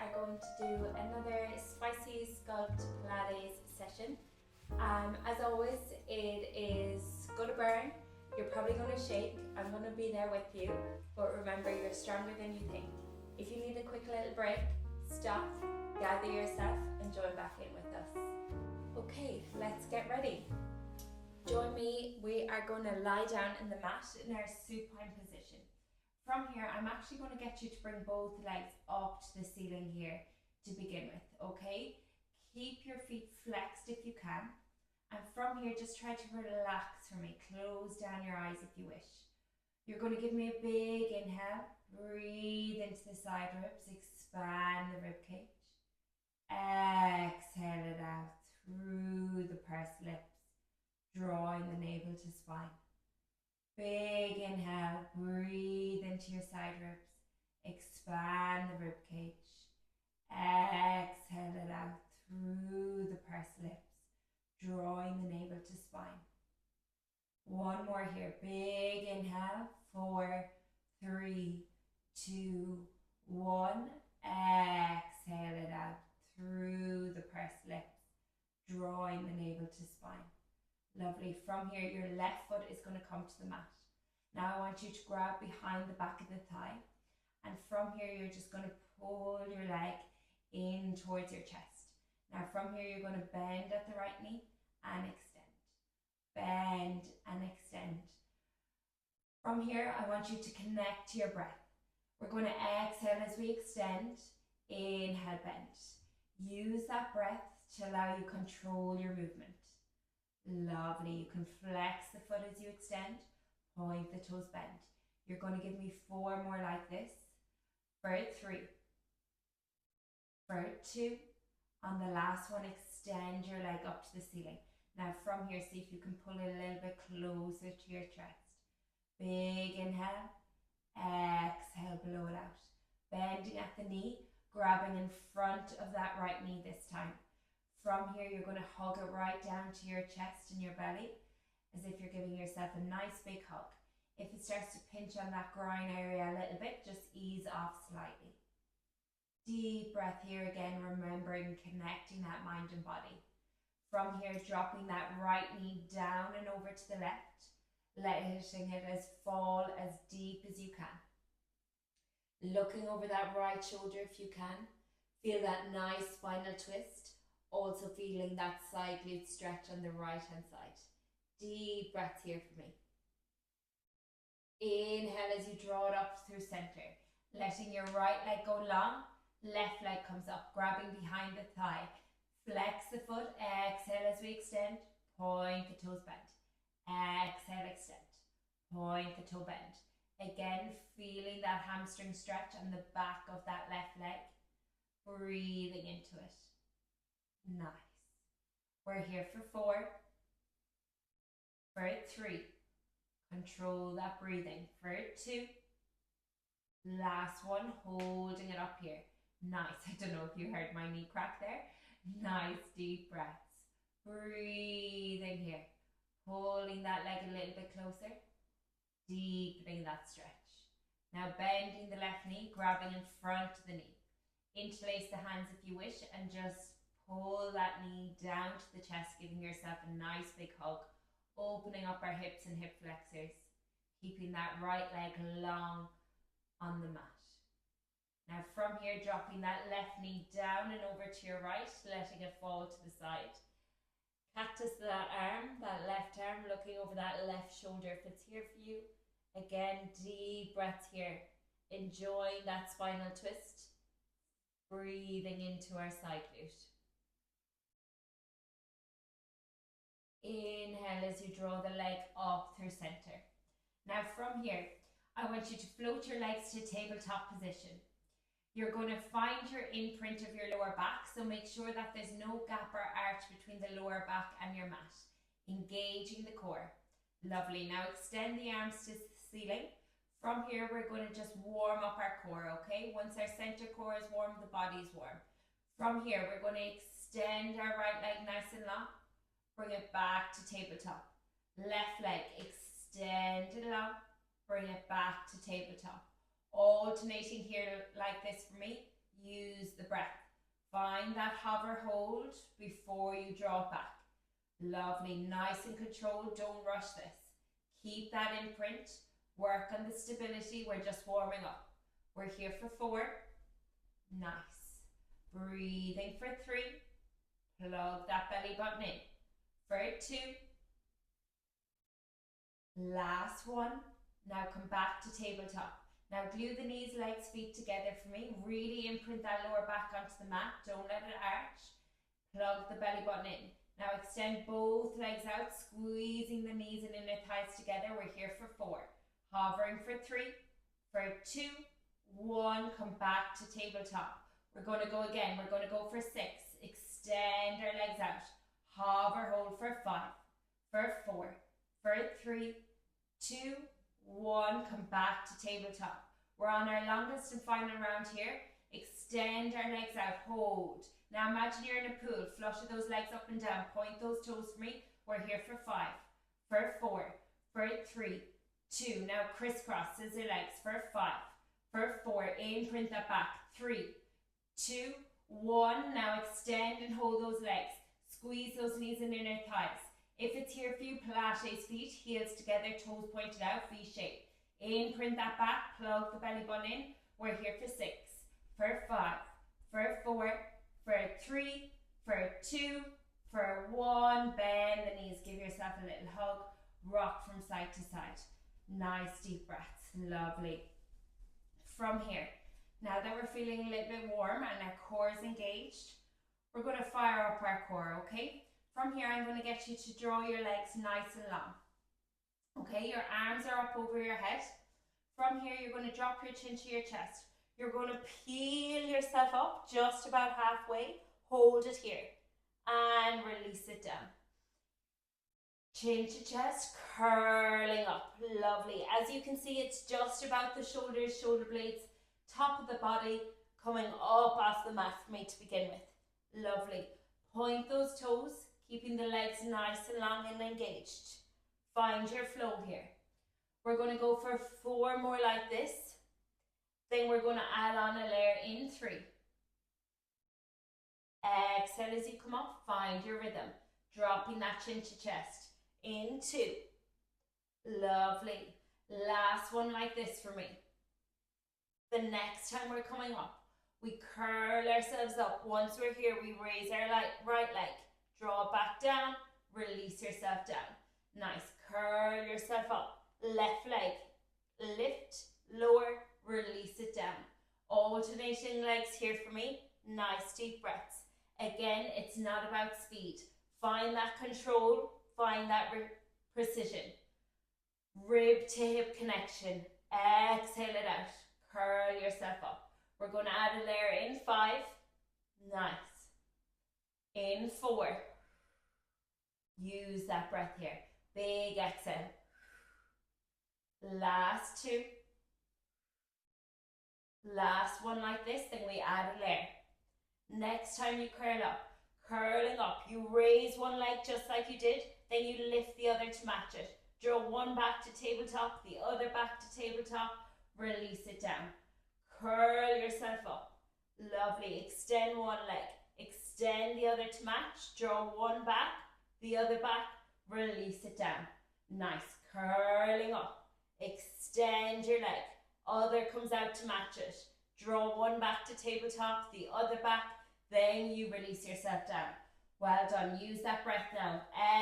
are going to do another Spicy Sculpt Pilates session. As always, it is going to burn. You're probably going to shake. I'm going to be there with you, but remember, you're stronger than you think. If you need a quick little break, stop, gather yourself and join back in with us. Okay, let's get ready. Join me. We are going to lie down in the mat in our supine position. From here, I'm actually going to get you to bring both legs up to the ceiling here to begin with, okay? Keep your feet flexed if you can. And from here, just try to relax for me. Close down your eyes if you wish. You're going to give me a big inhale. Breathe into the side ribs. Expand the rib cage. Exhale it out through the pursed lips, drawing the navel to spine. Big inhale, breathe into your side ribs, expand the rib cage, exhale it out through the pursed lips, drawing the navel to spine. One more here, big inhale, 4, 3, 2, 1, exhale it out through the pursed lips, drawing the navel to spine. Lovely. From here, your left foot is going to come to the mat. Now I want you to grab behind the back of the thigh. And from here, you're just going to pull your leg in towards your chest. Now from here, you're going to bend at the right knee and extend. Bend and extend. From here, I want you to connect to your breath. We're going to exhale as we extend. Inhale, bend. Use that breath to allow you to control your movement. Lovely. You can flex the foot as you extend. Point the toes, bend. You're going to give me 4 more like this. For 3. For 2. On the last one, extend your leg up to the ceiling. Now from here, see if you can pull it a little bit closer to your chest. Big inhale. Exhale, blow it out. Bending at the knee, grabbing in front of that right knee this time. From here, you're going to hug it right down to your chest and your belly, as if you're giving yourself a nice big hug. If it starts to pinch on that groin area a little bit, just ease off slightly. Deep breath here again, remembering connecting that mind and body. From here, dropping that right knee down and over to the left, letting it fall as deep as you can. Looking over that right shoulder if you can. Feel that nice spinal twist. Also feeling that side glute stretch on the right hand side. Deep breaths here for me. Inhale as you draw it up through center. Letting your right leg go long, left leg comes up, grabbing behind the thigh. Flex the foot, exhale as we extend, point the toes bend. Exhale, extend, point the toe bend. Again, feeling that hamstring stretch on the back of that left leg. Breathing into it. Nice. We're here for 4. For 3. Control that breathing. For 2. Last one, holding it up here. Nice. I don't know if you heard my knee crack there. Nice deep breaths. Breathing here. Pulling that leg a little bit closer. Deepening that stretch. Now bending the left knee, grabbing in front of the knee. Interlace the hands if you wish and just pull that knee down to the chest, giving yourself a nice big hug, opening up our hips and hip flexors, keeping that right leg long on the mat. Now from here, dropping that left knee down and over to your right, letting it fall to the side. Cactus that arm, that left arm, looking over that left shoulder if it's here for you. Again, deep breaths here, enjoying that spinal twist, breathing into our side glute. Inhale as you draw the leg up through center. Now from here, I want you to float your legs to tabletop position. You're going to find your imprint of your lower back, so make sure that there's no gap or arch between the lower back and your mat. Engaging the core. Lovely. Now extend the arms to the ceiling. From here, we're going to just warm up our core, okay? Once our center core is warm, the body is warm. From here, we're going to extend our right leg nice and long. Bring it back to tabletop. Left leg, extend it along. Bring it back to tabletop. Alternating here like this for me. use the breath. Find that hover hold before you draw it back. Lovely, nice and controlled, don't rush this. Keep that imprint, work on the stability, we're just warming up. We're here for 4, nice. Breathing for 3, plug that belly button in. For 2, last 1, now come back to tabletop. Now glue the knees, legs, feet together for me. Really imprint that lower back onto the mat. Don't let it arch. Plug the belly button in. Now extend both legs out, squeezing the knees and inner thighs together. We're here for 4. Hovering for 3, for 2, 1. Come back to tabletop. We're going to go again. We're going to go for 6. Extend our legs out. Hover, hold for 5, for 4, for 3, 2, 1, come back to tabletop. We're on our longest and final round here. Extend our legs out, hold. Now imagine you're in a pool, flush those legs up and down, point those toes for me. We're here for 5, for 4, for 3, 2, now crisscross, scissor legs, for 5, for 4, imprint that back, 3, 2, 1, now extend and hold those legs. Squeeze those knees and inner thighs. If it's here for you, Pilates feet, heels together, toes pointed out, V shape. Imprint that back, plug the belly button in. We're here for 6, for 5, for 4, for 3, for 2, for 1. Bend the knees, give yourself a little hug. Rock from side to side. Nice deep breaths, lovely. From here, now that we're feeling a little bit warm and our core is engaged, we're going to fire up our core, okay? From here, I'm going to get you to draw your legs nice and long. Okay, your arms are up over your head. From here, you're going to drop your chin to your chest. You're going to peel yourself up just about halfway. Hold it here and release it down. Chin to chest, curling up. Lovely. As you can see, it's just about the shoulders, shoulder blades, top of the body coming up off the mat for me to begin with. Lovely. Point those toes, keeping the legs nice and long and engaged. Find your flow here. We're going to go for 4 more like this. Then we're going to add on a layer in 3. Exhale as you come up, find your rhythm. Dropping that chin to chest. In 2. Lovely. Last one like this for me. The next time we're coming up, we curl ourselves up. Once we're here, we raise our right leg. Draw back down, release yourself down. Nice. Curl yourself up. Left leg. Lift, lower, release it down. Alternating legs here for me. Nice deep breaths. Again, it's not about speed. Find that control. Find that precision. Rib to hip connection. Exhale it out. Curl yourself up. We're going to add a layer in 5. Nice. In 4. Use that breath here. Big exhale. Last 2. Last one like this, then we add a layer. Next time you curl up, curling up, you raise one leg just like you did, then you lift the other to match it. Draw one back to tabletop, the other back to tabletop, release it down. Curl yourself up. Lovely. Extend one leg. Extend the other to match. Draw one back, the other back, release it down. Nice. Curling up. Extend your leg. Other comes out to match it. Draw one back to tabletop, the other back, then you release yourself down. Well done. Use that breath now.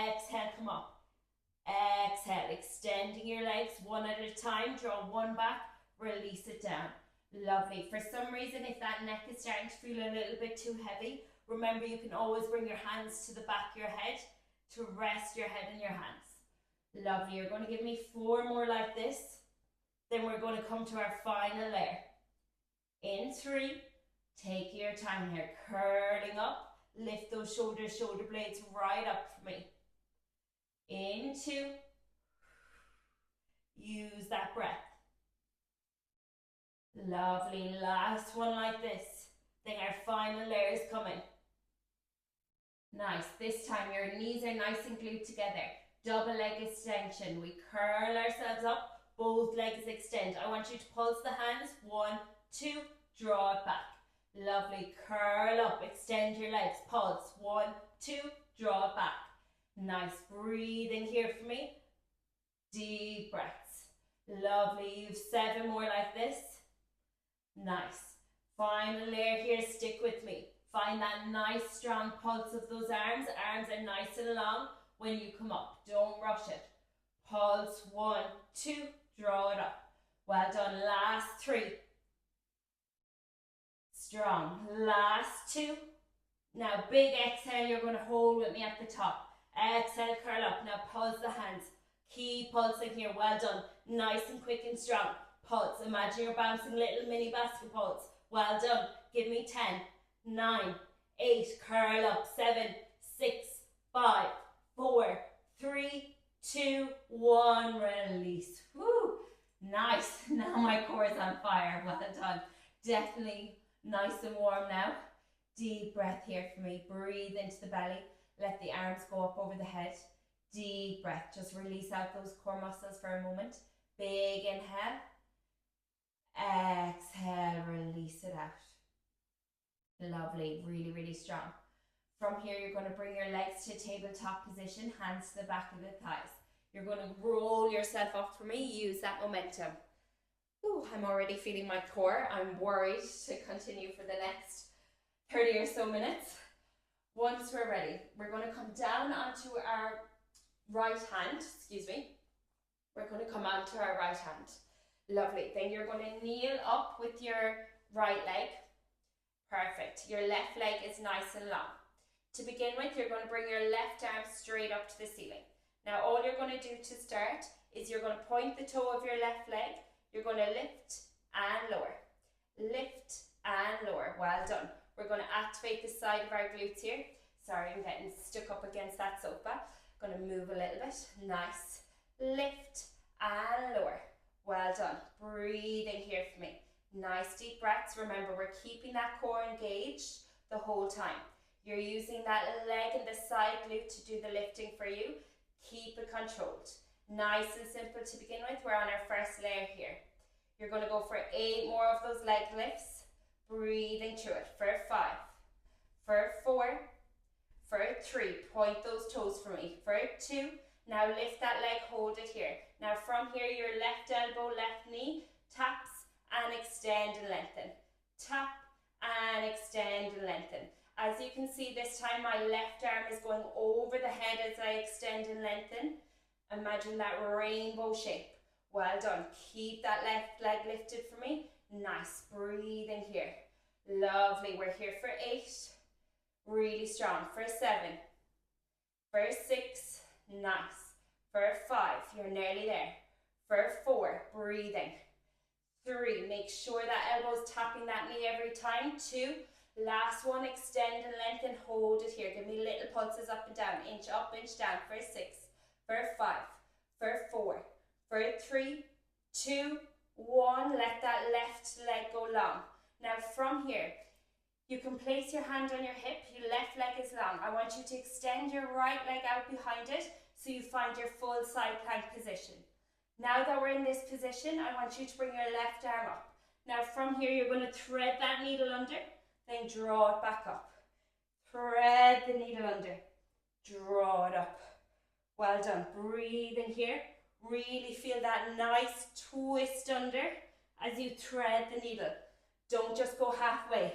Exhale, come up. Exhale, extending your legs one at a time. Draw one back, release it down. Lovely. For some reason, if that neck is starting to feel a little bit too heavy, remember you can always bring your hands to the back of your head to rest your head in your hands. Lovely. You're going to give me 4 more like this. Then we're going to come to our final layer. In 3, take your time here, curling up, lift those shoulders, shoulder blades right up for me. In 2, use that breath. Lovely, last one like this. Then our final layer is coming. Nice, this time your knees are nice and glued together. Double leg extension, we curl ourselves up. Both legs extend. I want you to pulse the hands. 1, 2, draw it back. Lovely. Curl up, extend your legs. Pulse. 1, 2, draw it back. Nice. Breathe in here for me. Deep breaths. Lovely. You've 7 more like this. Nice. Final layer here. Stick with me. Find that nice strong pulse of those arms. Arms are nice and long when you come up. Don't rush it. Pulse. 1, 2, draw it up. Well done. Last 3. Strong. Last 2. Now big exhale, you're going to hold with me at the top. Exhale, curl up. Now pulse the hands. Keep pulsing here. Well done. Nice and quick and strong. Pulse. Imagine you're bouncing little mini basketballs. Well done. Give me 10, 9, 8. Curl up. 7, 6, 5, 4, 3, 2, 1. Release. Woo. Nice. Now my core is on fire. Well done. Definitely nice and warm now. Deep breath here for me. Breathe into the belly. Let the arms go up over the head. Deep breath. Just release out those core muscles for a moment. Big inhale. Exhale. Release it out. Lovely. Really, really strong. From here, you're going to bring your legs to tabletop position. Hands to the back of the thighs. You're going to roll yourself up for me. Use that momentum. Ooh, I'm already feeling my core. I'm worried to continue for the next 30 or so minutes. Once we're ready, we're going to come down onto our right hand. Excuse me. We're going to come onto our right hand. Lovely. Then you're going to kneel up with your right leg. Perfect. Your left leg is nice and long. To begin with, you're going to bring your left arm straight up to the ceiling. Now, all you're going to do to start is you're going to point the toe of your left leg. You're going to lift and lower. Lift and lower. Well done. We're going to activate the side of our glutes here. Sorry, I'm getting stuck up against that sofa. Going to move a little bit. Nice. Lift and lower. Well done. Breathe in here for me. Nice deep breaths. Remember, we're keeping that core engaged the whole time. You're using that leg and the side glute to do the lifting for you. Keep it controlled. Nice and simple to begin with. We're on our first layer here. You're going to go for 8 more of those leg lifts. Breathing through it. For 5, for 4, for 3. Point those toes for me. For 2. Now lift that leg, hold it here. Now from here, your left elbow, left knee taps and extend and lengthen. Tap and extend and lengthen. As you can see, this time my left arm is going over the head as I extend and lengthen. Imagine that rainbow shape. Well done. Keep that left leg lifted for me. Nice. Breathe in here. Lovely. We're here for 8. Really strong. For 7. For 6. Nice. For 5. You're nearly there. For 4. Breathing. 3. Make sure that elbow's tapping that knee every time. 2. Last one. Extend and lengthen. Hold it here. Give me little pulses up and down. Inch up, inch down. For 6. For 5. For 4. For 3. 2. 1. Let that left leg go long. Now from here, you can place your hand on your hip. Your left leg is long. I want you to extend your right leg out behind it so you find your full side plank position. Now that we're in this position, I want you to bring your left arm up. Now from here, you're going to thread that needle under, then draw it back up. Thread the needle under, draw it up. Well done. Breathe in here. Really feel that nice twist under as you thread the needle. Don't just go halfway.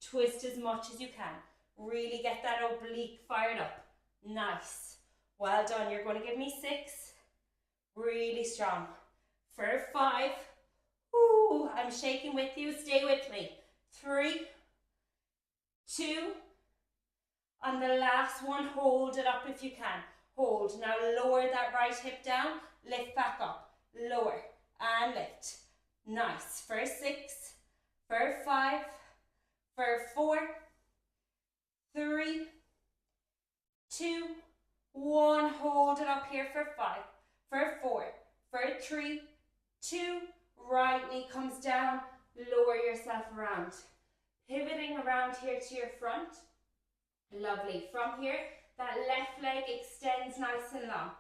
Twist as much as you can. Really get that oblique fired up. Nice. Well done. You're going to give me 6. Really strong. For 5. Ooh, I'm shaking with you. Stay with me. 3, 2. On the last one, hold it up if you can. Hold. Now lower that right hip down. Lift back up. Lower and lift. Nice. For 6. For 5. For 4. 3. 2. 1. Hold it up here for 5. For 4. For 3. 2. Right knee comes down. Lower yourself around. Pivoting around here to your front. Lovely. From here, that left leg extends nice and long.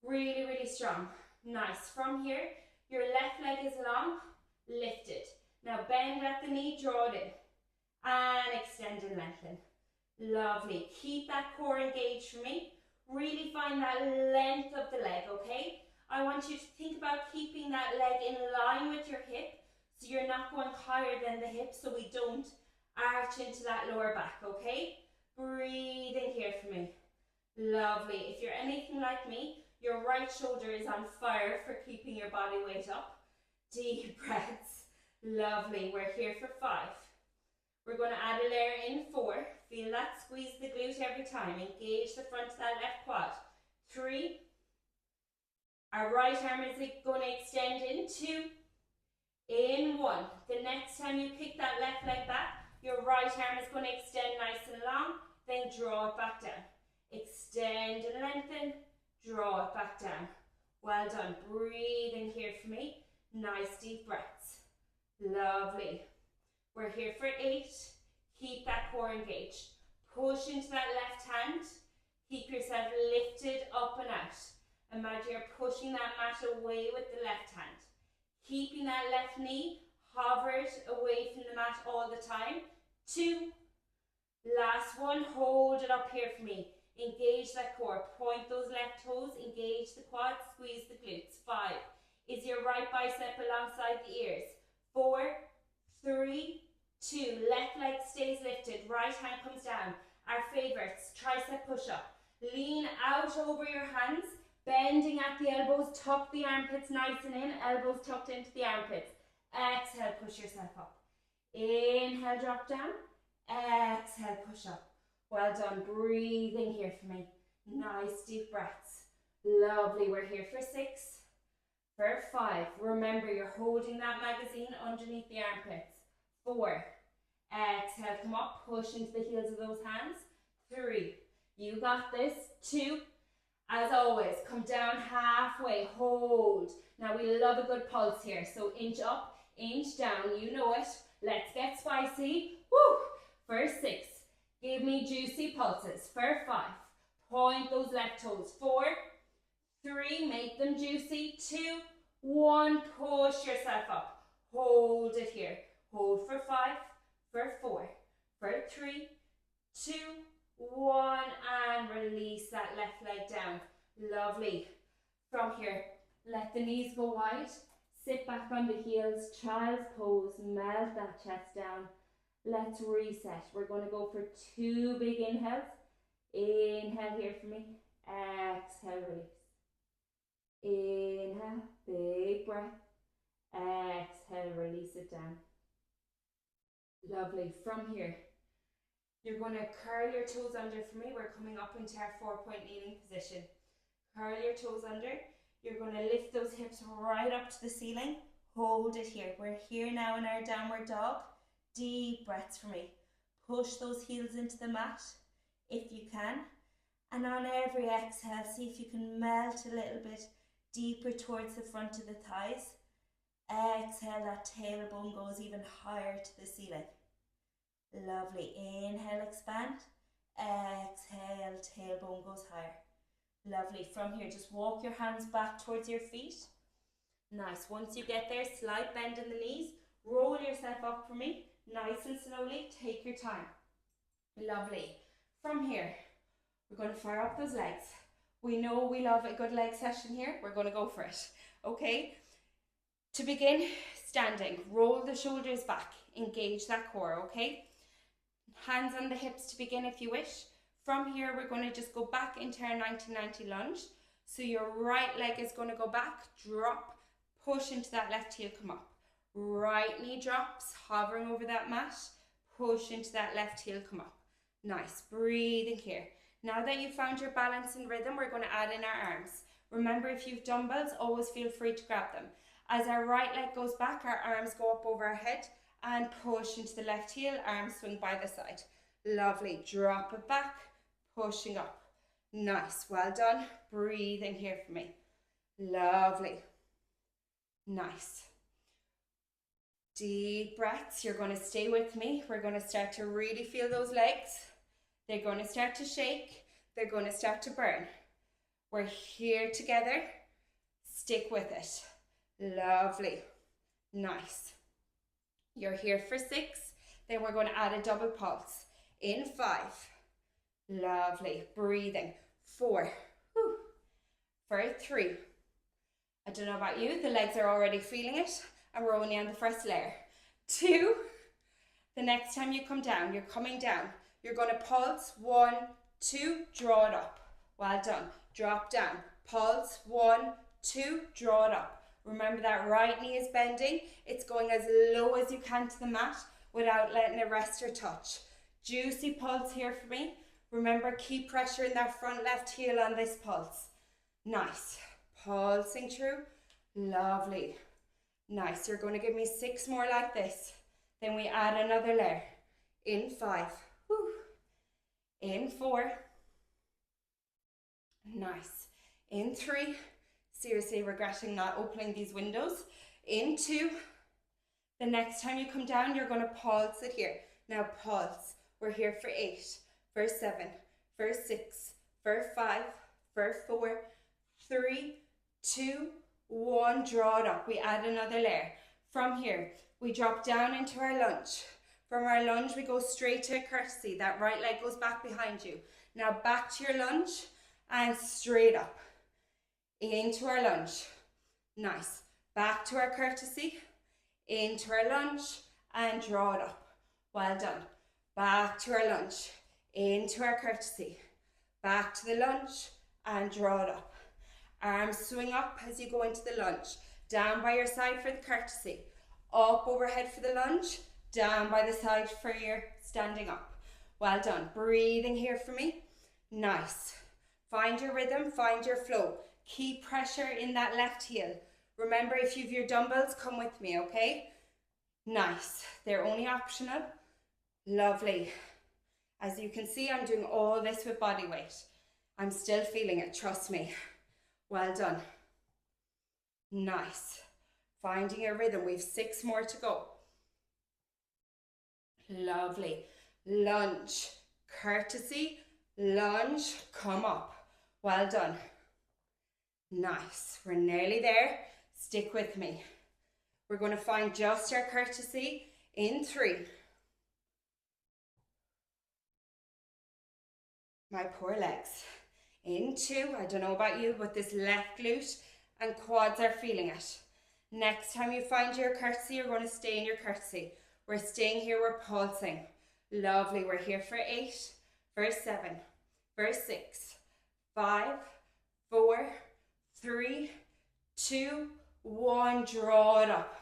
Really, really strong. Nice. From here, your left leg is long. Lift it. Now bend at the knee, draw it in. and extend and lengthen. Lovely. Keep that core engaged for me. Really find that length of the leg, okay? I want you to think about keeping that leg in line with your hip, so you're not going higher than the hip, so we don't arch into that lower back, okay? Breathe in here for me. Lovely. If you're anything like me, your right shoulder is on fire for keeping your body weight up. Deep breaths. Lovely. We're here for 5. We're going to add a layer in 4. Feel that squeeze the glute every time. Engage the front of that left quad. 3. Our right arm is going to extend in 2. In 1. The next time you kick that left leg back, your right arm is going to extend nice and long. Then draw it back down. Extend and lengthen. Draw it back down. Well done. Breathe in here for me. Nice deep breaths. Lovely. We're here for 8. Keep that core engaged. Push into that left hand. Keep yourself lifted up and out. Imagine you're pushing that mat away with the left hand. Keeping that left knee hovered away from the mat all the time. 2. Last one. Hold it up here for me. Engage that core. Point those left toes. Engage the quads. Squeeze the glutes. 5. Is your right bicep alongside the ears? 4, 3, 2. Left leg stays lifted. Right hand comes down. Our favorites. Tricep push-up. Lean out over your hands. Bending at the elbows. Tuck the armpits nice and in. Elbows tucked into the armpits. Exhale. Push yourself up. Inhale. Drop down. Exhale. Push up. Well done. Breathing here for me. Nice deep breaths. Lovely. We're here for 6. For 5. Remember, you're holding that magazine underneath the armpits. 4. Exhale. Come up. Push into the heels of those hands. 3. You got this. 2. As always, come down halfway. Hold. Now, we love a good pulse here. So, inch up, inch down. You know it. Let's get spicy. Woo! For 6. Give me juicy pulses. For 5. Point those left toes. 4, 3. Make them juicy. 2, 1. Push yourself up. Hold it here. Hold for 5. For 4. For 3, 2, 1. And release that left leg down. Lovely. From here, let the knees go wide. Sit back on the heels. Child's pose. Melt that chest down. Let's reset. We're going to go for 2 big inhales. Inhale here for me. Exhale, release. Inhale, big breath. Exhale, release it down. Lovely. From here, you're going to curl your toes under for me. We're coming up into our 4-point kneeling position. Curl your toes under. You're going to lift those hips right up to the ceiling. Hold it here. We're here now in our downward dog. Deep breaths for me. Push those heels into the mat if you can. And on every exhale, see if you can melt a little bit deeper towards the front of the thighs. Exhale, that tailbone goes even higher to the ceiling. Lovely. Inhale, expand. Exhale, tailbone goes higher. Lovely. From here, just walk your hands back towards your feet. Nice. Once you get there, slight bend in the knees. Roll yourself up for me. Nice and slowly. Take your time. Lovely. From here, we're going to fire up those legs. We know we love a good leg session here. We're going to go for it. Okay? To begin, standing. Roll the shoulders back. Engage that core, okay? Hands on the hips to begin if you wish. From here, we're going to just go back into our 90-90 lunge. So your right leg is going to go back, drop, push into that left heel, come up. Right knee drops, hovering over that mat, push into that left heel, come up. Nice. Breathing here. Now that you've found your balance and rhythm, we're going to add in our arms. Remember, if you've dumbbells, always feel free to grab them. As our right leg goes back, our arms go up over our head and push into the left heel, arms swing by the side. Lovely. Drop it back, pushing up. Nice. Well done. Breathing here for me. Lovely. Nice. Deep breaths. You're going to stay with me. We're going to start to really feel those legs. They're going to start to shake. They're going to start to burn. We're here together. Stick with it. Lovely. Nice. You're here for 6. Then we're going to add a double pulse. In 5. Lovely. Breathing. 4. Whew. For 3. I don't know about you, the legs are already feeling it, and we're only on the first layer. 2. The next time you come down, you're coming down. You're going to pulse. 1, 2, draw it up. Well done. Drop down. Pulse. 1, 2, draw it up. Remember that right knee is bending. It's going as low as you can to the mat without letting it rest or touch. Juicy pulse here for me. Remember, keep pressure in that front left heel on this pulse. Nice. Pulsing through. Lovely. Nice. You're going to give me 6 more like this. Then we add another layer. In 5. Whew. In 4. Nice. In 3. Seriously regretting not opening these windows. In 2. The next time you come down, you're going to pulse it here. Now pulse. We're here for 8, for 7, for 6, for 5, for 4, 3, 2, 1. Draw it up. We add another layer. From here, we drop down into our lunge. From our lunge, we go straight to a courtesy. That right leg goes back behind you. Now back to your lunge and straight up. Into our lunge. Nice. Back to our courtesy. Into our lunge and draw it up. Well done. Back to our lunge. Into our courtesy. Back to the lunge and draw it up. Arms swing up as you go into the lunge. Down by your side for the courtesy. Up overhead for the lunge. Down by the side for your standing up. Well done. Breathing here for me. Nice. Find your rhythm, find your flow. Keep pressure in that left heel. Remember, if you have your dumbbells, come with me, okay? Nice. They're only optional. Lovely. As you can see, I'm doing all this with body weight. I'm still feeling it, trust me. Well done. Nice. Finding your rhythm. We've 6 more to go. Lovely. Lunge. Courtesy. Lunge. Come up. Well done. Nice. We're nearly there. Stick with me. We're going to find just our courtesy in 3. My poor legs. In 2. I don't know about you, but this left glute and quads are feeling it. Next time you find your courtesy, you're going to stay in your courtesy. We're staying here, we're pulsing. Lovely. We're here for 8, for 7, for 6, 5, 4, 3, 2, 1. Draw it up.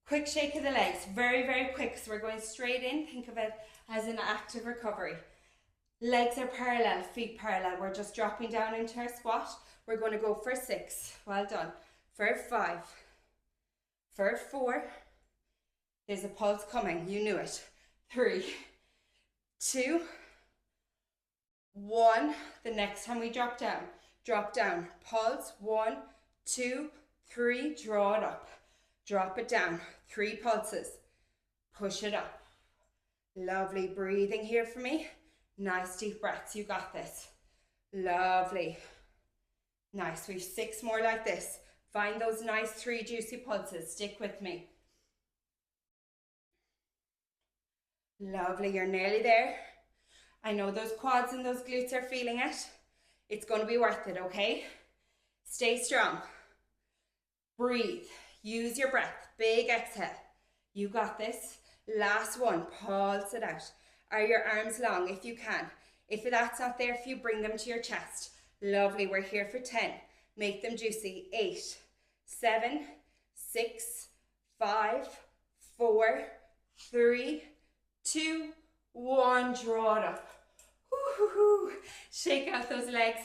Quick shake of the legs. Very, very quick. So we're going straight in. Think of it as an active recovery. Legs are parallel, feet parallel. We're just dropping down into our squat. We're going to go for 6. Well done. For 5. For 4. There's a pulse coming. You knew it. 3, 2, 1. The next time we drop down. Drop down. Pulse. 1, 2, 3. Draw it up. Drop it down. 3 pulses. Push it up. Lovely. Breathing here for me. Nice deep breaths. You got this. Lovely. Nice. We've 6 more like this. Find those nice 3 juicy pulses. Stick with me. Lovely. You're nearly there. I know those quads and those glutes are feeling it. It's going to be worth it, okay? Stay strong. Breathe. Use your breath. Big exhale. You got this. Last one. Pulse it out. Are your arms long if you can? If that's not there for you, bring them to your chest. Lovely. We're here for 10. Make them juicy. 8, 7, 6, 5, 4, 3, 2, 1. Draw it up. Woo-hoo-hoo. Shake out those legs.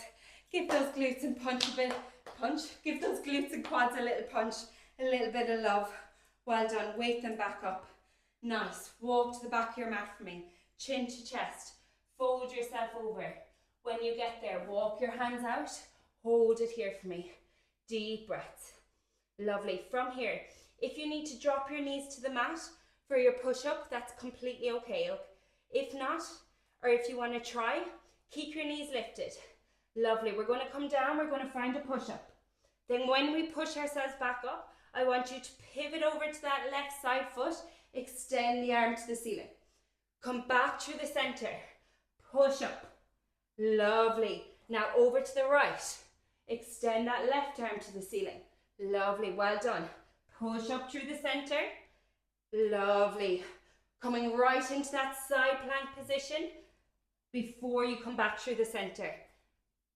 Give those glutes and punch a bit. Punch. Give those glutes and quads a little punch. A little bit of love. Well done. Wake them back up. Nice. Walk to the back of your mat for me. Chin to chest. Fold yourself over. When you get there, walk your hands out. Hold it here for me. Deep breaths. Lovely. From here, if you need to drop your knees to the mat for your push-up, that's completely okay. If not, or if you want to try, keep your knees lifted. Lovely. We're going to come down. We're going to find a push-up. Then when we push ourselves back up, I want you to pivot over to that left side foot. Extend the arm to the ceiling. Come back through the center. Push up. Lovely. Now over to the right. Extend that left arm to the ceiling. Lovely. Well done. Push up through the center. Lovely. Coming right into that side plank position before you come back through the center.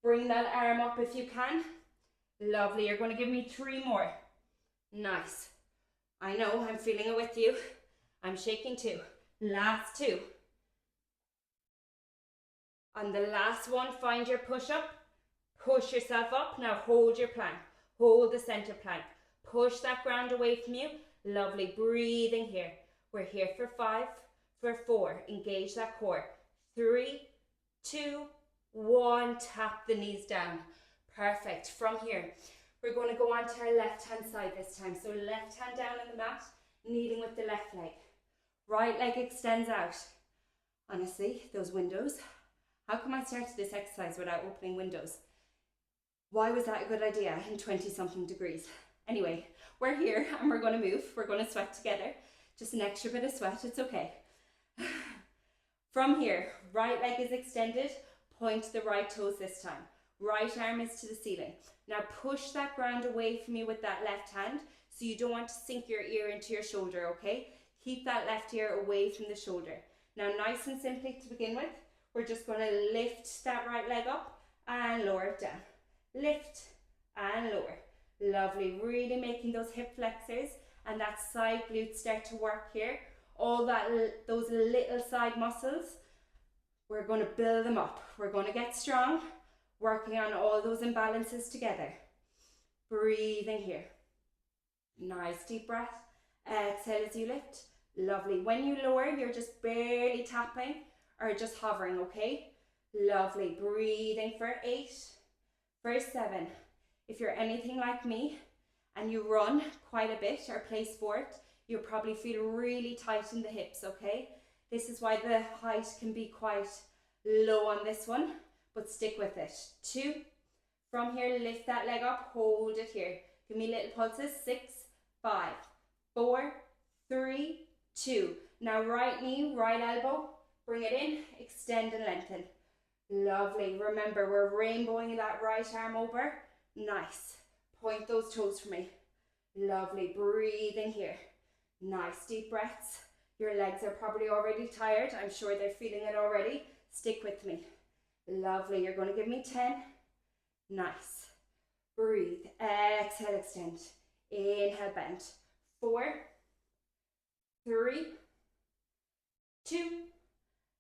Bring that arm up if you can. Lovely. You're going to give me 3 more. Nice. I know, I'm feeling it with you. I'm shaking too. Last 2. On the last one, find your push up. Push yourself up. Now hold your plank. Hold the center plank. Push that ground away from you. Lovely. Breathing here. We're here for 5, for 4. Engage that core. 3, 2, 1. Tap the knees down. Perfect. From here, we're going to go on to our left hand side this time. So left hand down on the mat, kneeling with the left leg. Right leg extends out. Honestly, those windows. How come I started this exercise without opening windows? Why was that a good idea in 20-something degrees? Anyway, we're here and we're going to move. We're going to sweat together. Just an extra bit of sweat. It's okay. From here, right leg is extended. Point the right toes this time. Right arm is to the ceiling. Now push that ground away from you with that left hand, so you don't want to sink your ear into your shoulder, okay? Keep that left ear away from the shoulder. Now nice and simply to begin with, we're just going to lift that right leg up and lower it down. Lift and lower. Lovely. Really making those hip flexors and that side glute start to work here. All that, those little side muscles, we're going to build them up. We're going to get strong, working on all those imbalances together. Breathing here. Nice deep breath. Exhale as you lift. Lovely. When you lower, you're just barely tapping or just hovering, okay? Lovely. Breathing for 8, for 7. If you're anything like me and you run quite a bit or play sport, you'll probably feel really tight in the hips, okay? This is why the height can be quite low on this one, but stick with it. 2. From here, lift that leg up, hold it here. Give me little pulses. 6, 5, 4, 3, 2. Now right knee, right elbow, bring it in, extend and lengthen. Lovely. Remember, we're rainbowing that right arm over. Nice. Point those toes for me. Lovely. Breathing here. Nice deep breaths. Your legs are probably already tired. I'm sure they're feeling it already. Stick with me. Lovely. You're going to give me 10. Nice. Breathe. Exhale, extend. Inhale, bend. 4, 3, 2.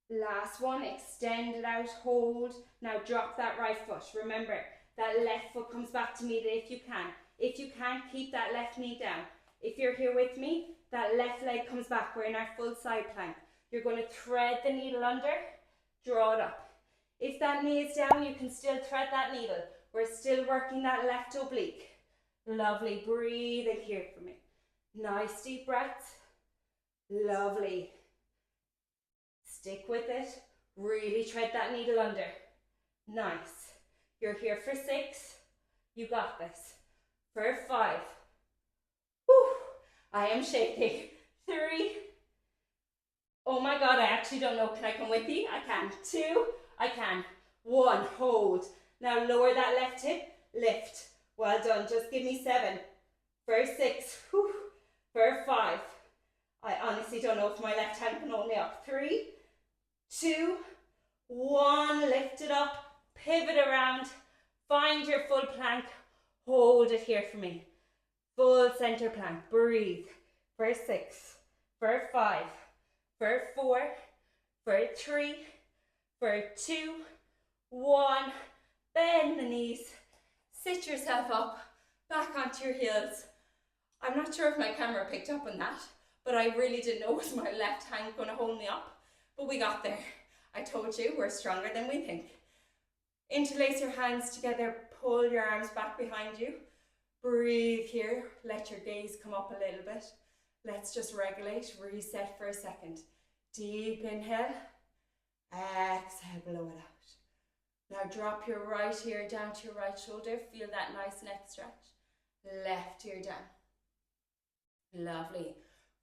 Last one. Extend it out. Hold. Now drop that right foot. Remember, that left foot comes back to meet it if you can. If you can't, keep that left knee down. If you're here with me, that left leg comes back. We're in our full side plank. You're going to thread the needle under, draw it up. If that knee is down, you can still thread that needle. We're still working that left oblique. Lovely. Breathing here for me. Nice deep breaths. Lovely. Stick with it. Really tread that needle under. Nice. You're here for 6. You got this. For 5. Whew. I am shaking. 3. Oh my God, I actually don't know. Can I come with you? I can. 2. I can. 1. Hold. Now lower that left hip. Lift. Well done. Just give me 7. For 6. Whew. For 5. I honestly don't know if my left hand can hold me up. 3, 2, 1. Lift it up. Pivot around. Find your full plank. Hold it here for me. Full center plank. Breathe. For 6. For 5. For 4. For 3. For 2. 1. Bend the knees. Sit yourself up. Back onto your heels. I'm not sure if my camera picked up on that, but I really didn't know was my left hand going to hold me up. But we got there. I told you, we're stronger than we think. Interlace your hands together. Pull your arms back behind you. Breathe here. Let your gaze come up a little bit. Let's just regulate, reset for a second. Deep inhale. Exhale, blow it out. Now drop your right ear down to your right shoulder. Feel that nice neck stretch. Left ear down. Lovely.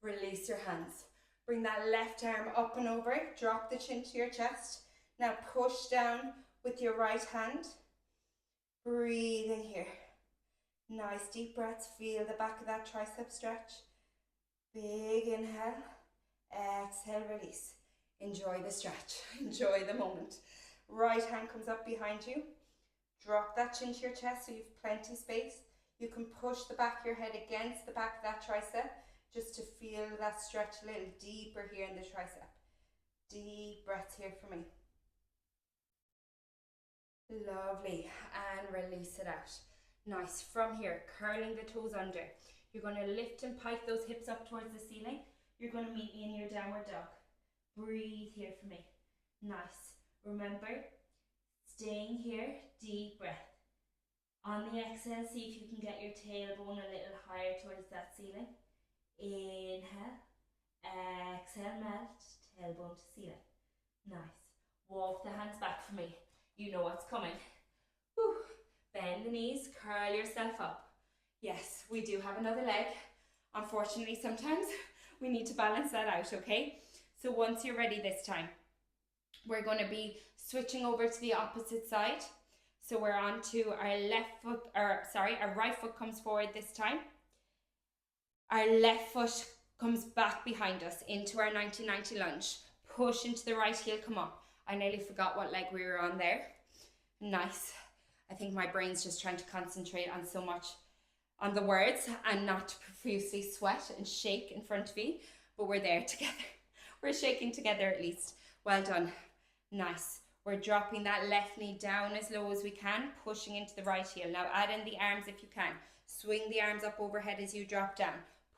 Release your hands. Bring that left arm up and over. Drop the chin to your chest. Now push down with your right hand. Breathing here. Nice deep breaths. Feel the back of that tricep stretch. Big inhale. Exhale, release. Enjoy the stretch. Enjoy the moment. Right hand comes up behind you. Drop that chin to your chest so you have plenty space. You can push the back of your head against the back of that tricep just to feel that stretch a little deeper here in the tricep. Deep breaths here for me. Lovely. And release it out. Nice. From here, curling the toes under. You're going to lift and pike those hips up towards the ceiling. You're going to meet me in your downward dog. Breathe here for me. Nice. Remember, staying here, deep breath. On the exhale, see if you can get your tailbone a little higher towards that ceiling. Inhale. Exhale, melt. Tailbone to ceiling. Nice. Walk the hands back for me. You know what's coming. Whew. Bend the knees, curl yourself up. Yes, we do have another leg. Unfortunately, sometimes we need to balance that out, okay? So once you're ready this time, we're going to be switching over to the opposite side. So we're on to our left foot, our right foot comes forward this time. Our left foot comes back behind us into our 90-90 lunge. Push into the right heel, come up. I nearly forgot what leg we were on there. Nice. I think my brain's just trying to concentrate on so much on the words and not to profusely sweat and shake in front of you, but we're there together. We're shaking together at least. Well done. Nice. We're dropping that left knee down as low as we can, pushing into the right heel. Now add in the arms if you can. Swing the arms up overhead as you drop down.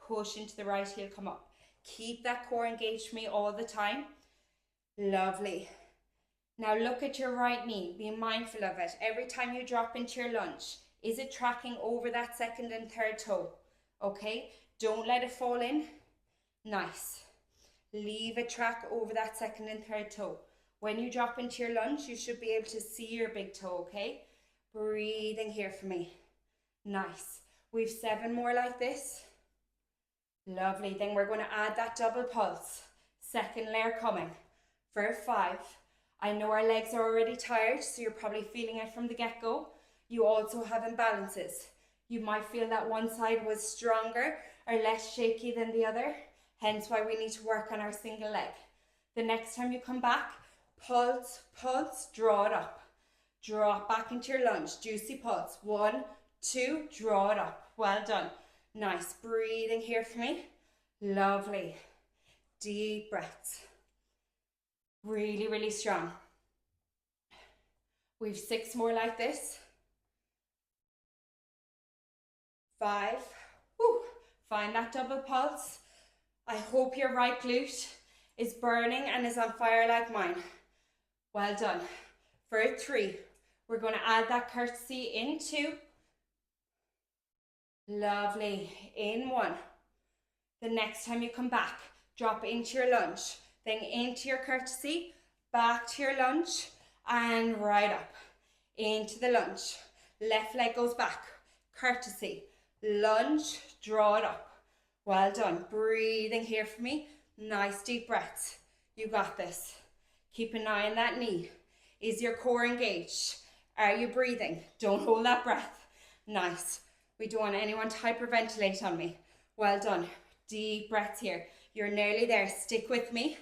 Push into the right heel, come up. Keep that core engaged for me all the time. Lovely. Now look at your right knee. Be mindful of it. Every time you drop into your lunge, is it tracking over that second and third toe? Okay? Don't let it fall in. Nice. Leave a track over that second and third toe. When you drop into your lunge, you should be able to see your big toe, okay? Breathing here for me. Nice. We've 7 more like this. Lovely. Then we're going to add that double pulse. Second layer coming. For 5. I know our legs are already tired, so you're probably feeling it from the get-go. You also have imbalances. You might feel that one side was stronger or less shaky than the other, hence why we need to work on our single leg. The next time you come back, pulse, pulse, draw it up. Drop back into your lunge, juicy pulse. 1, 2, draw it up. Well done. Nice. Breathing here for me. Lovely. Deep breaths. Really, really strong. We've 6 more like this. 5. Woo. Find that double pulse. I hope your right glute is burning and is on fire like mine. Well done. For 3, we're going to add that curtsy in 2. Lovely. In 1. The next time you come back, drop into your lunge. Then into your curtsy, back to your lunge, and right up. Into the lunge. Left leg goes back. Curtsy. Lunge, draw it up. Well done. Breathing here for me. Nice deep breaths. You got this. Keep an eye on that knee. Is your core engaged? Are you breathing? Don't hold that breath. Nice. We don't want anyone to hyperventilate on me. Well done. Deep breaths here. You're nearly there. Stick with me.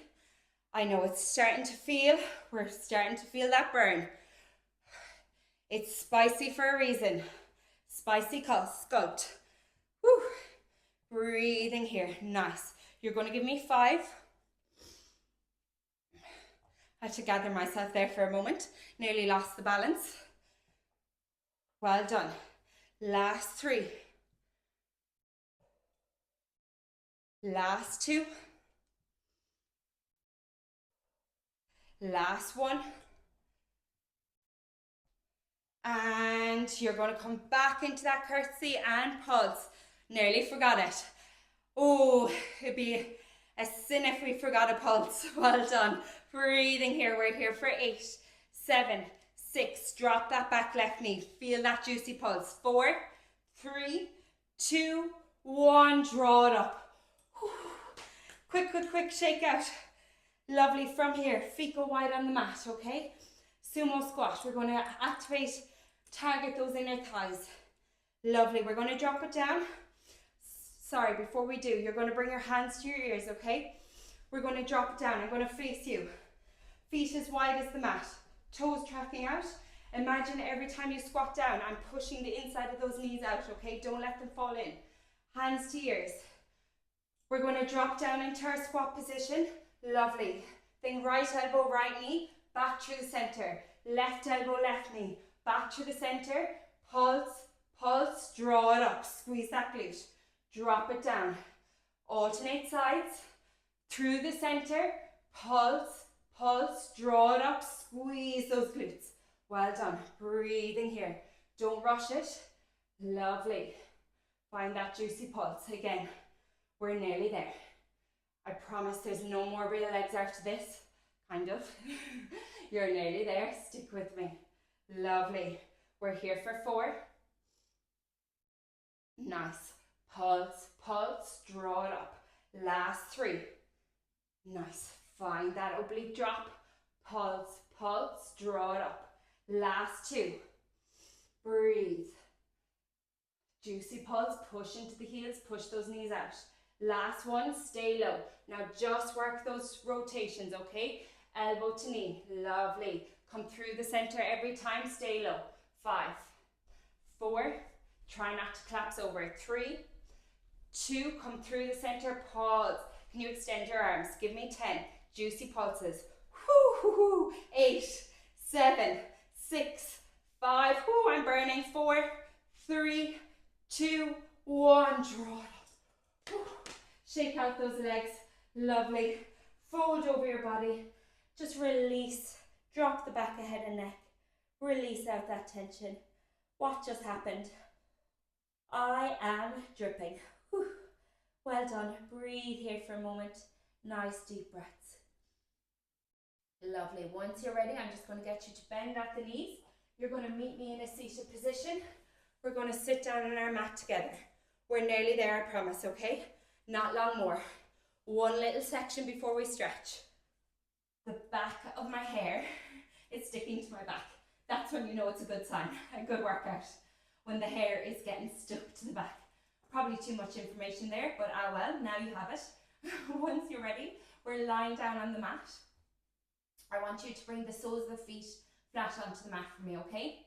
I know it's starting to feel, we're starting to feel that burn. It's spicy for a reason. Spicy sculpt. Woo. Breathing here. Nice. You're going to give me 5. I had to gather myself there for a moment. Nearly lost the balance. Well done. Last 3. Last 2. Last 1. And you're going to come back into that curtsy and pulse. Nearly forgot it. Oh, it'd be a sin if we forgot a pulse. Well done. Breathing here. We're here for 8, 7, 6. Drop that back left knee. Feel that juicy pulse. 4, 3, 2, 1. Draw it up. Quick shake out. Lovely. From here, feet go wide on the mat, okay? Sumo squat. We're going to activate, target those inner thighs. Lovely. We're going to drop it down. Sorry, before we do, you're going to bring your hands to your ears, okay? We're going to drop it down. I'm going to face you. Feet as wide as the mat. Toes tracking out. Imagine every time you squat down, I'm pushing the inside of those knees out, okay? Don't let them fall in. Hands to ears. We're going to drop down into our squat position. Lovely. Then right elbow, right knee, back through the center. Left elbow, left knee, back through the center. Pulse, pulse, draw it up. Squeeze that glute. Drop it down. Alternate sides. Through the center. Pulse, pulse, draw it up. Squeeze those glutes. Well done. Breathing here. Don't rush it. Lovely. Find that juicy pulse. Again, we're nearly there. I promise there's no more real legs after this. Kind of. You're nearly there. Stick with me. Lovely. We're here for 4. Nice. Pulse, pulse, draw it up. Last 3. Nice. Find that oblique drop. Pulse, pulse, draw it up. Last 2. Breathe. Juicy pulse. Push into the heels. Push those knees out. Last 1. Stay low. Now just work those rotations, okay? Elbow to knee. Lovely. Come through the center every time. Stay low. 5, 4. Try not to collapse over. 3, 2. Come through the center. Pause. Can you extend your arms? Give me 10. Juicy pulses. 8, 7, 6, 5. I'm burning. 4, 3, 2, 1. Draw it up. Shake out those legs. Lovely. Fold over your body. Just release. Drop the back of head and neck. Release out that tension. What just happened? I am dripping. Whew. Well done. Breathe here for a moment. Nice deep breaths. Lovely. Once you're ready, I'm just going to get you to bend at the knees. You're going to meet me in a seated position. We're going to sit down on our mat together. We're nearly there, I promise, okay? Not long more. One little section before we stretch. The back of my hair is sticking to my back. That's when you know it's a good sign, a good workout. When the hair is getting stuck to the back. Probably too much information there, but ah well, now you have it. Once you're ready, we're lying down on the mat. I want you to bring the soles of the feet flat onto the mat for me, okay?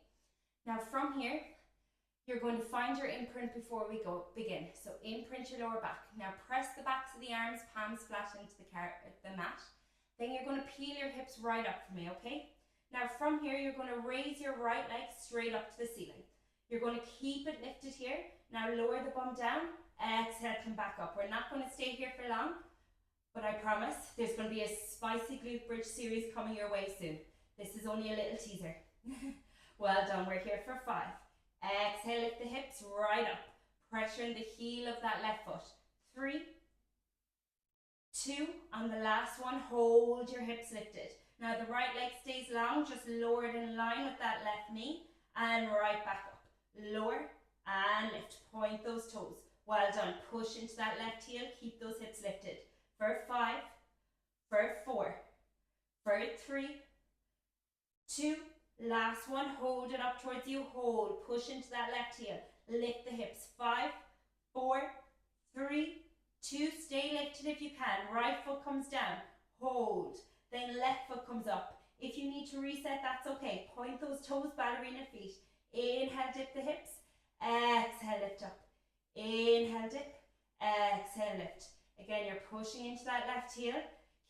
Now from here, you're going to find your imprint before we begin. So imprint your lower back. Now press the backs of the arms, palms flat into the mat. Then you're going to peel your hips right up for me, okay? Now from here, you're going to raise your right leg straight up to the ceiling. You're going to keep it lifted here. Now lower the bum down. Exhale, come back up. We're not going to stay here for long, but I promise there's going to be a spicy glute bridge series coming your way soon. This is only a little teaser. Well done. We're here for 5. Exhale, lift the hips right up. Pressure in the heel of that left foot. 3, 2, on the last one, hold your hips lifted. Now the right leg stays long, just lower it in line with that left knee and right back up. Lower and lift. Point those toes. Well done. Push into that left heel. Keep those hips lifted. For 5, for 4, for 3, 2, last one. Hold it up towards you. Hold. Push into that left heel. Lift the hips. 5, 4, 3, 2. Stay lifted if you can. Right foot comes down. Hold. Then left foot comes up. If you need to reset, that's okay. Point those toes, ballerina feet. Inhale, dip the hips. Exhale, lift up. Inhale, dip. Exhale, lift. Again, you're pushing into that left heel.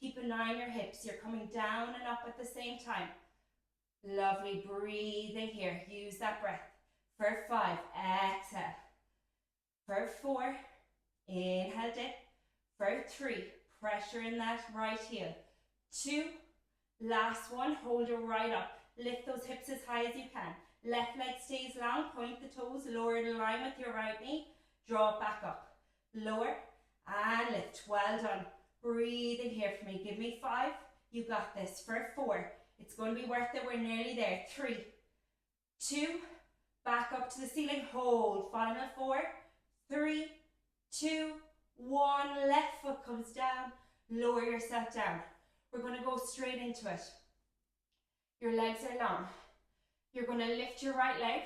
Keep an eye on your hips. You're coming down and up at the same time. Lovely. Breathing here. Use that breath. For 5, exhale. For 4, inhale, dip. For 3, pressure in that right heel. 2, last one. Hold it right up. Lift those hips as high as you can. Left leg stays long. Point the toes. Lower it in line with your right knee. Draw it back up. Lower and lift. Well done. Breathing here for me. Give me 5. You got this. For 4. It's going to be worth it. We're nearly there. 3, 2, back up to the ceiling. Hold. Final 4, 3, 2, 1. Left foot comes down. lower yourself down. We're going to go straight into it. Your legs are long. You're going to lift your right leg.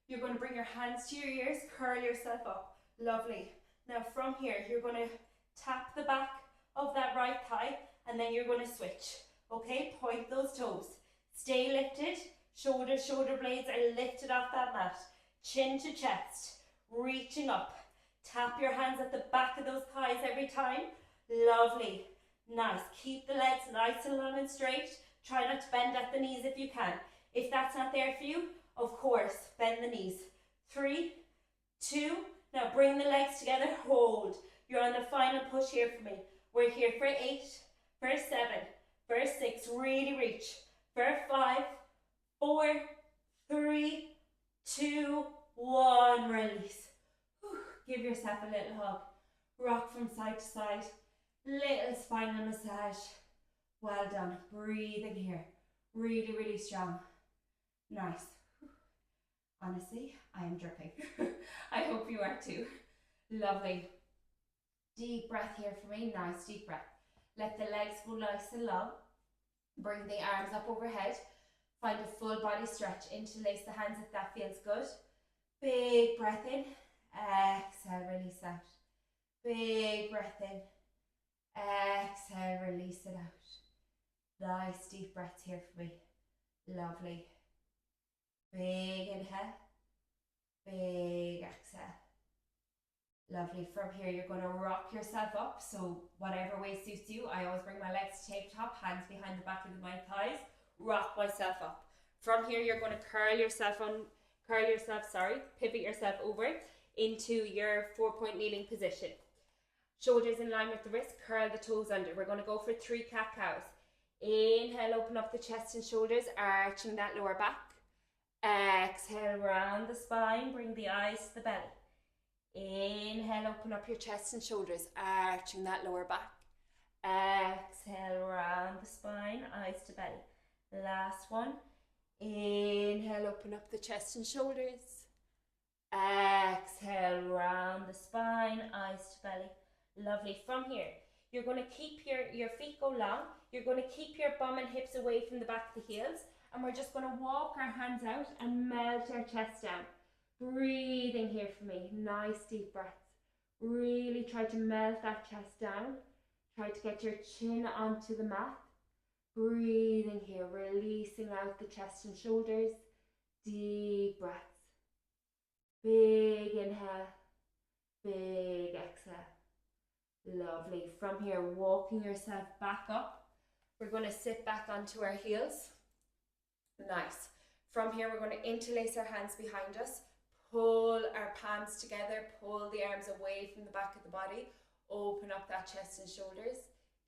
You're going to bring your hands to your ears, curl yourself up. Lovely. Now from here, you're going to tap the back of that right thigh, and then you're going to switch. Okay, point those toes. Stay lifted. Shoulder blades are lifted off that mat. Chin to chest. Reaching up. Tap your hands at the back of those thighs every time. Lovely. Nice. Keep the legs nice and long and straight. Try not to bend at the knees if you can. If that's not there for you, of course, bend the knees. 3, 2, now bring the legs together, hold. You're on the final push here for me. We're here for 8, for 7, for 6, really reach. For 5, 4, 3, 2, 1, release. Whew. Give yourself a little hug. Rock from side to side. Little spinal massage. Well done. Breathing here. Really, really strong. Nice. Honestly, I am dripping. I hope you are too. Lovely. Deep breath here for me. Nice deep breath. Let the legs go nice and long. Bring the arms up overhead. Find a full body stretch. Interlace the hands if that feels good. Big breath in. Exhale, release out. Big breath in. Exhale, release it out. Nice deep breaths here for me. Lovely. Big inhale. Big exhale. Lovely. From here, you're going to rock yourself up. So whatever way suits you. I always bring my legs to tabletop, hands behind the back of my thighs. Rock myself up. From here, you're going to pivot yourself over into your 4-point kneeling position. Shoulders in line with the wrist, curl the toes under. We're going to go for 3 cat-cows. Inhale, open up the chest and shoulders, arching that lower back. Exhale, round the spine, bring the eyes to the belly. Inhale, open up your chest and shoulders, arching that lower back. Exhale, round the spine, eyes to belly. Last one. Inhale, open up the chest and shoulders. Exhale, round the spine, eyes to belly. Lovely. From here, you're going to keep your feet go long. You're going to keep your bum and hips away from the back of the heels. And we're just going to walk our hands out and melt our chest down. Breathing here for me. Nice deep breaths. Really try to melt that chest down. Try to get your chin onto the mat. Breathing here, releasing out the chest and shoulders. Deep breaths. Big inhale. Big exhale. Lovely. From here, walking yourself back up. We're going to sit back onto our heels. Nice. From here, we're going to interlace our hands behind us. Pull our palms together. Pull the arms away from the back of the body. Open up that chest and shoulders.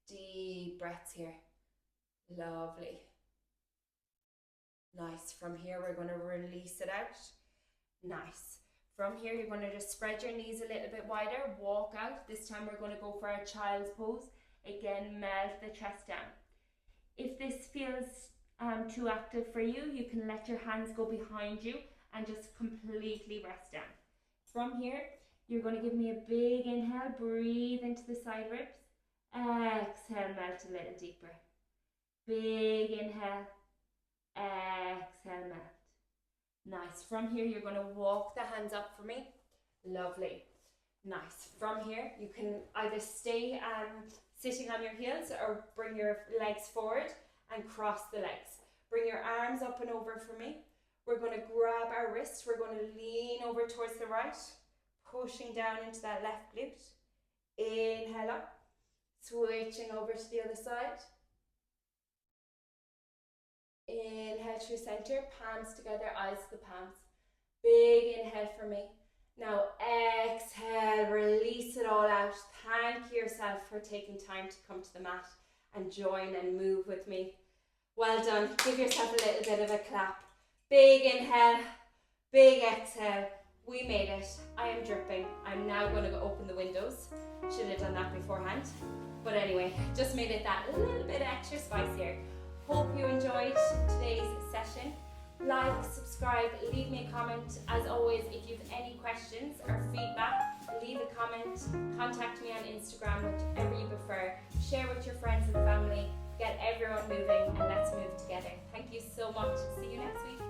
Deep breaths here. Lovely. Nice. From here, we're going to release it out. Nice. From here, you're going to just spread your knees a little bit wider. Walk out. This time, we're going to go for our child's pose. Again, melt the chest down. If this feels too active for you, you can let your hands go behind you and just completely rest down. From here, you're going to give me a big inhale. Breathe into the side ribs. Exhale, melt a little deeper. Big inhale. Exhale, melt. Nice. From here, you're going to walk the hands up for me. Lovely. Nice. From here, you can either stay sitting on your heels or bring your legs forward and cross the legs. Bring your arms up and over for me. We're going to grab our wrists. We're going to lean over towards the right, pushing down into that left glute. Inhale up. Switching over to the other side. Inhale through center, palms together, eyes to the palms. Big inhale for me. Now exhale, release it all out. Thank yourself for taking time to come to the mat and join and move with me. Well done. Give yourself a little bit of a clap. Big inhale, big exhale. We made it. I am dripping. I'm now going to go open the windows. Should have done that beforehand. But anyway, just made it that little bit extra spicier. Hope you enjoyed today's session. like, subscribe, leave me a comment. As always, if you have any questions or feedback, leave a comment, contact me on Instagram, whichever you prefer. Share with your friends and family, get everyone moving, and let's move together. Thank you so much. See you next week.